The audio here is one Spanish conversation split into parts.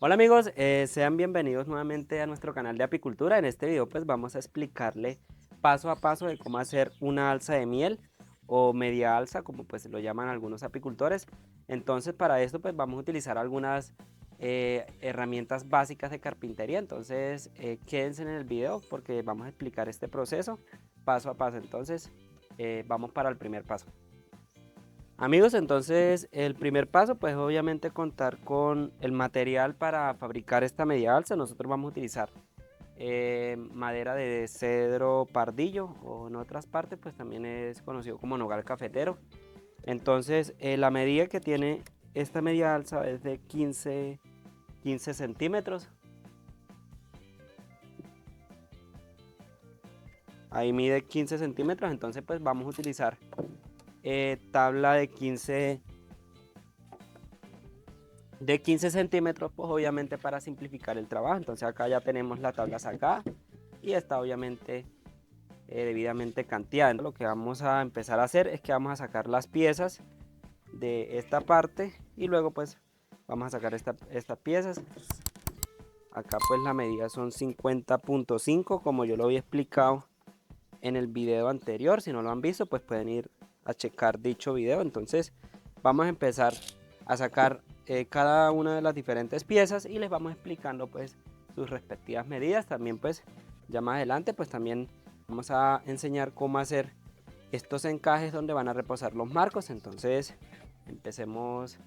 Hola amigos, sean bienvenidos nuevamente a nuestro canal de apicultura. En este video pues vamos a explicarle paso a paso de cómo hacer una alza de miel o media alza, como pues lo llaman algunos apicultores. Entonces para esto pues vamos a utilizar algunas herramientas básicas de carpintería. Entonces quédense en el video porque vamos a explicar este proceso paso a paso. Entonces vamos para el primer paso. Amigos, entonces el primer paso pues obviamente contar con el material para fabricar esta media alza. Nosotros vamos a utilizar madera de cedro pardillo, o en otras partes pues también es conocido como nogal cafetero. Entonces la medida que tiene esta media alza es de 15 centímetros. Ahí mide 15 centímetros, entonces pues vamos a utilizar tabla de 15 centímetros, pues obviamente para simplificar el trabajo. Entonces acá ya tenemos la tabla sacada y está obviamente debidamente canteada. Lo que vamos a empezar a hacer es que vamos a sacar las piezas de esta parte y luego pues vamos a sacar estas piezas. Acá pues la medida son 50.5 como yo lo había explicado en el video anterior. Si no lo han visto pues pueden ir a checar dicho video. Entonces vamos a empezar a sacar cada una de las diferentes piezas y les vamos explicando pues sus respectivas medidas. También pues ya más adelante pues también vamos a enseñar cómo hacer estos encajes donde van a reposar los marcos. Entonces empecemos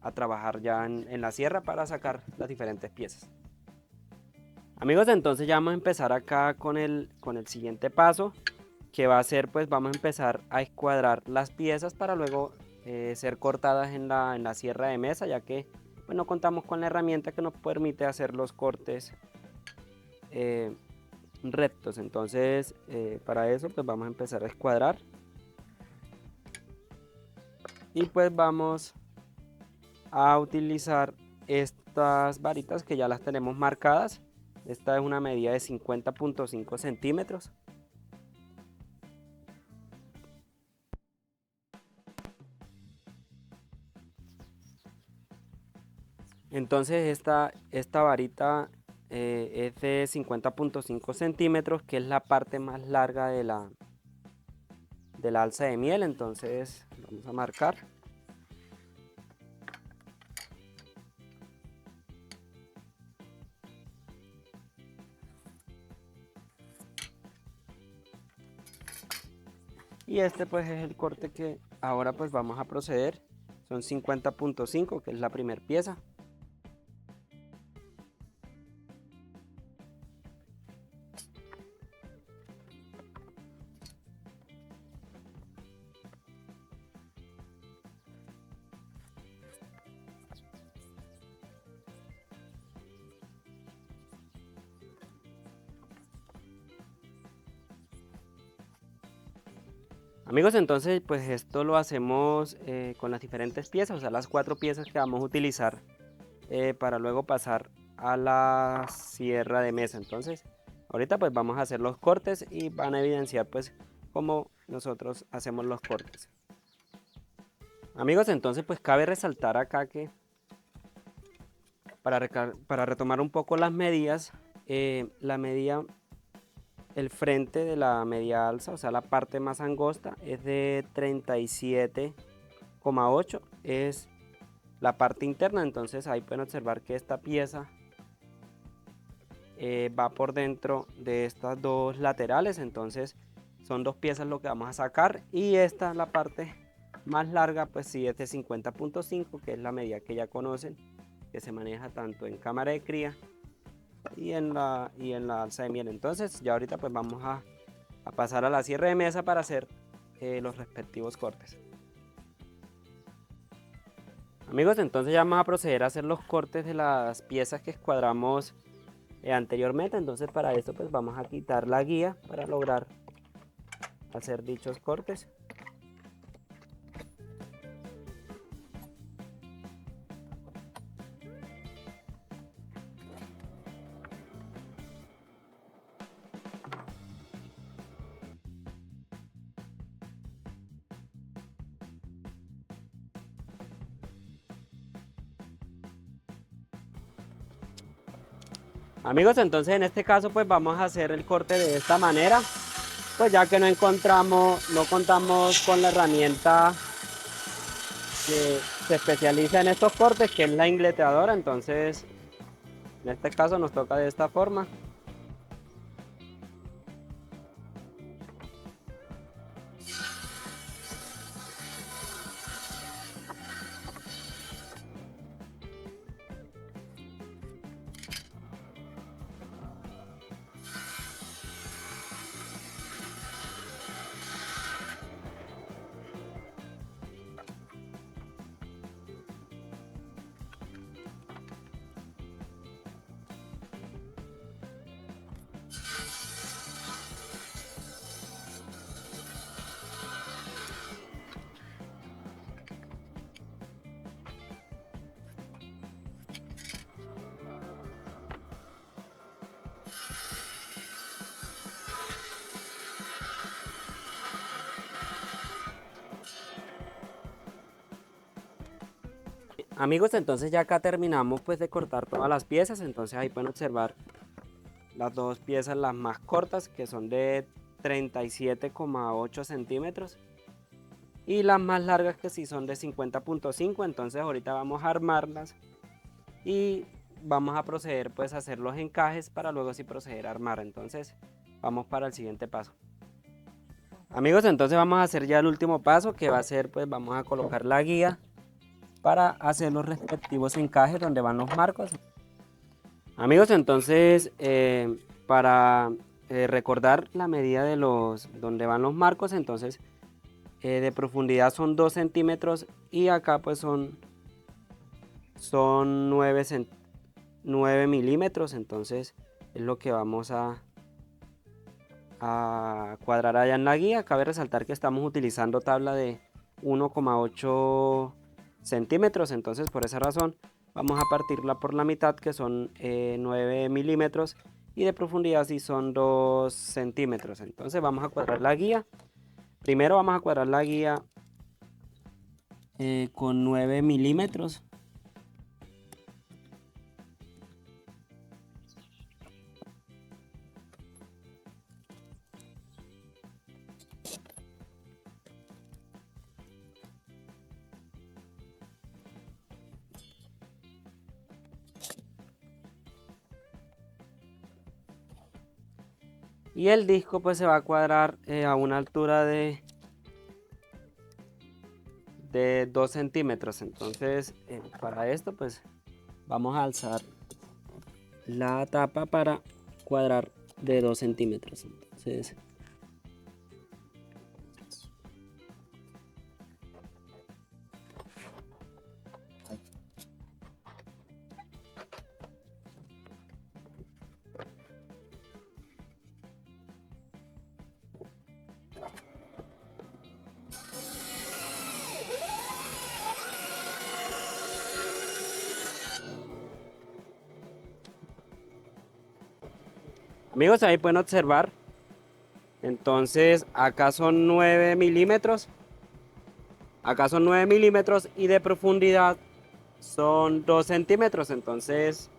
a trabajar ya en la sierra para sacar las diferentes piezas. Amigos, entonces ya vamos a empezar acá con el siguiente paso, que va a ser pues vamos a empezar a escuadrar las piezas para luego ser cortadas en la sierra de mesa, ya que pues, no contamos con la herramienta que nos permite hacer los cortes eh, rectos. Entonces para eso pues vamos a empezar a escuadrar y pues vamos a utilizar estas varitas que ya las tenemos marcadas. Esta es una medida de 50.5 centímetros. Entonces esta varita es de 50.5 centímetros, que es la parte más larga de la alza de miel. Entonces vamos a marcar. Y este pues es el corte que ahora pues vamos a proceder. Son 50.5, que es la primera pieza. Amigos, entonces pues esto lo hacemos con las diferentes piezas, o sea, las 4 piezas que vamos a utilizar para luego pasar a la sierra de mesa. Entonces ahorita pues vamos a hacer los cortes y van a evidenciar pues cómo nosotros hacemos los cortes. Amigos, entonces pues cabe resaltar acá que para retomar un poco las medidas, la medida, el frente de la media alza, o sea la parte más angosta, es de 37,8, es la parte interna. Entonces ahí pueden observar que esta pieza va por dentro de estas dos laterales. Entonces son dos piezas lo que vamos a sacar, y esta, la parte más larga, pues sí es de 50.5, que es la medida que ya conocen, que se maneja tanto en cámara de cría y en la alza de miel. Entonces ya ahorita pues vamos a pasar a la sierra de mesa para hacer los respectivos cortes. Amigos, entonces ya vamos a proceder a hacer los cortes de las piezas que escuadramos anteriormente. Entonces para esto pues vamos a quitar la guía para lograr hacer dichos cortes. Amigos, entonces en este caso pues vamos a hacer el corte de esta manera, pues ya que no contamos con la herramienta que se especializa en estos cortes, que es la ingleteadora. Entonces en este caso nos toca de esta forma. Amigos, entonces ya acá terminamos pues de cortar todas las piezas. Entonces ahí pueden observar las dos piezas las más cortas, que son de 37,8 centímetros, y las más largas, que sí son de 50,5. Entonces ahorita vamos a armarlas y vamos a proceder pues a hacer los encajes para luego sí proceder a armar. Entonces vamos para el siguiente paso. Amigos, entonces vamos a hacer ya el último paso, que va a ser pues vamos a colocar la guía para hacer los respectivos encajes donde van los marcos. Amigos, entonces para recordar la medida de los donde van los marcos, entonces de profundidad son 2 centímetros y acá pues son 9 milímetros. Entonces es lo que vamos a cuadrar allá en la guía. Cabe resaltar que estamos utilizando tabla de 1,8 centímetros. Entonces por esa razón vamos a partirla por la mitad, que son 9 milímetros, y de profundidad sí son 2 centímetros. Entonces vamos a cuadrar la guía. Primero vamos a cuadrar la guía con 9 milímetros. Y el disco pues se va a cuadrar a una altura de 2 centímetros. Entonces para esto pues vamos a alzar la tapa para cuadrar de 2 centímetros. Entonces amigos, ahí pueden observar. Entonces acá son 9 milímetros. Acá son 9 milímetros y de profundidad son 2 centímetros. Entonces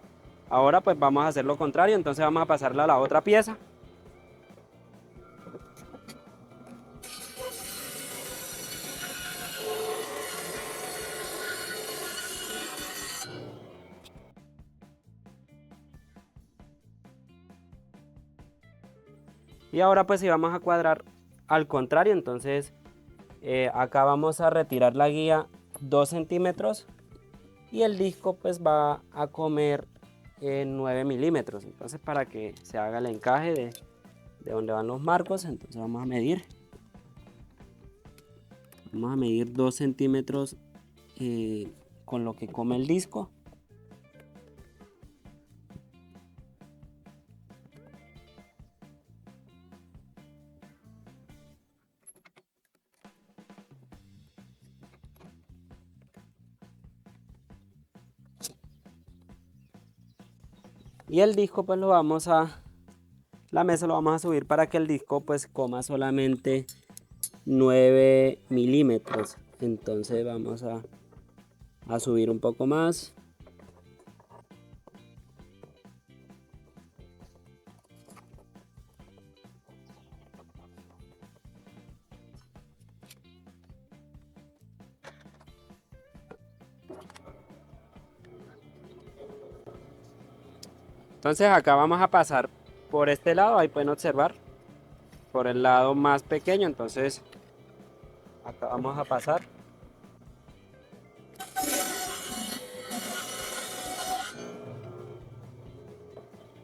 ahora pues vamos a hacer lo contrario. Entonces vamos a pasarla a la otra pieza. Y ahora pues si vamos a cuadrar al contrario. Entonces acá vamos a retirar la guía 2 centímetros y el disco pues va a comer 9 milímetros. Entonces para que se haga el encaje de donde van los marcos, entonces vamos a medir 2 centímetros con lo que come el disco. Y el disco pues la mesa lo vamos a subir para que el disco pues coma solamente 9 milímetros. Entonces vamos a subir un poco más. Entonces acá vamos a pasar por este lado, ahí pueden observar, por el lado más pequeño. Entonces acá vamos a pasar.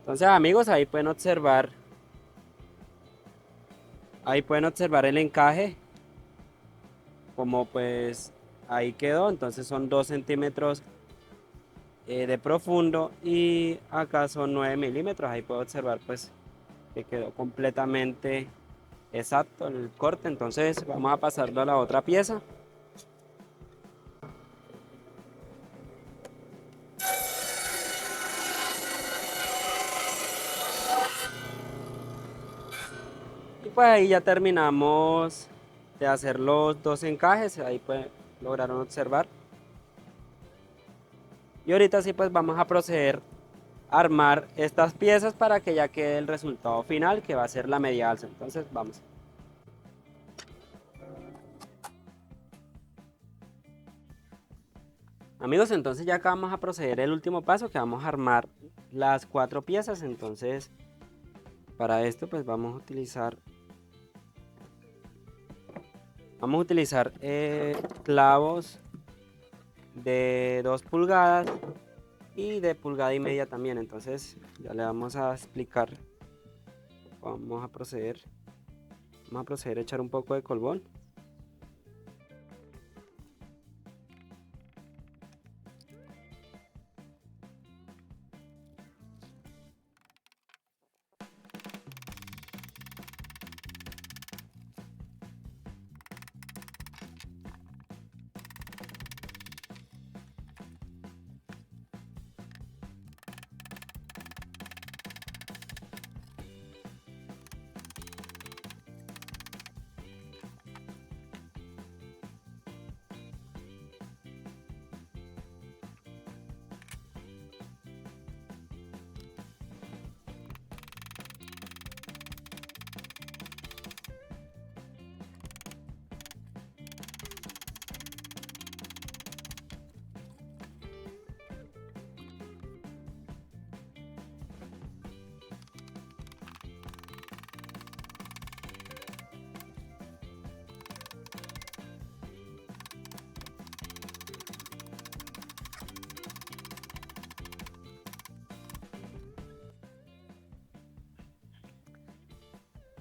Entonces amigos, ahí pueden observar el encaje, como pues ahí quedó. Entonces son 2 centímetros de profundo y acá son 9 milímetros. Ahí puedo observar pues que quedó completamente exacto el corte. Entonces vamos a pasarlo a la otra pieza. Y pues ahí ya terminamos de hacer los dos encajes. Ahí pues lograron observar. Y ahorita sí pues vamos a proceder a armar estas piezas para que ya quede el resultado final, que va a ser la media alza. Entonces vamos. Amigos, entonces ya acá vamos a proceder el último paso, que vamos a armar las 4 piezas. Entonces para esto pues vamos a utilizar clavos de 2 pulgadas y de 1,5 pulgadas también. Entonces ya le vamos a explicar. Vamos a proceder a echar un poco de colbón.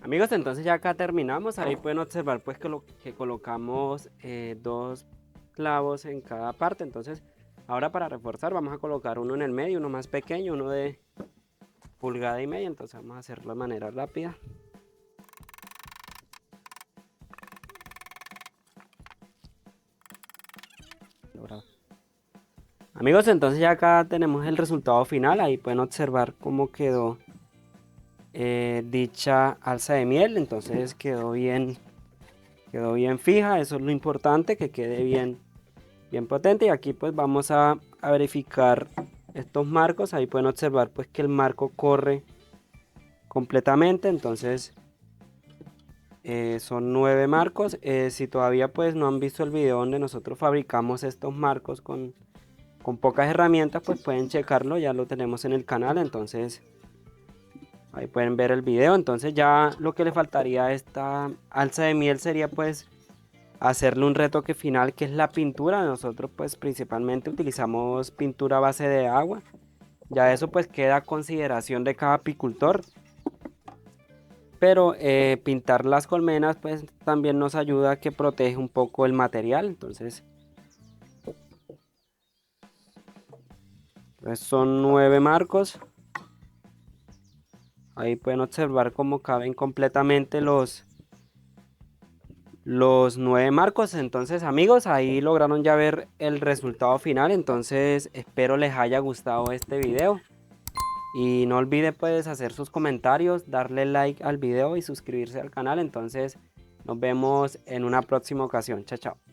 Amigos, entonces ya acá terminamos. Ahí pueden observar pues que colocamos 2 clavos en cada parte. Entonces ahora para reforzar vamos a colocar uno en el medio, uno más pequeño, uno de 1,5 pulgadas. Entonces vamos a hacerlo de manera rápida. Amigos, entonces ya acá tenemos el resultado final. Ahí pueden observar cómo quedó dicha alza de miel. Entonces quedó bien fija. Eso es lo importante, que quede bien potente. Y aquí pues vamos a verificar estos marcos. Ahí pueden observar pues que el marco corre completamente. Entonces son 9 marcos. Si todavía pues no han visto el video donde nosotros fabricamos estos marcos con pocas herramientas, pues pueden checarlo, ya lo tenemos en el canal. Entonces ahí pueden ver el video. Entonces ya lo que le faltaría a esta alza de miel sería pues hacerle un retoque final, que es la pintura. Nosotros pues principalmente utilizamos pintura a base de agua. Ya eso pues queda a consideración de cada apicultor. Pero pintar las colmenas pues también nos ayuda a que protege un poco el material. Entonces pues son 9 marcos. Ahí pueden observar cómo caben completamente los 9 marcos. Entonces amigos, ahí lograron ya ver el resultado final. Entonces espero les haya gustado este video. Y no olviden pues hacer sus comentarios, darle like al video y suscribirse al canal. Entonces nos vemos en una próxima ocasión. Chao, chao.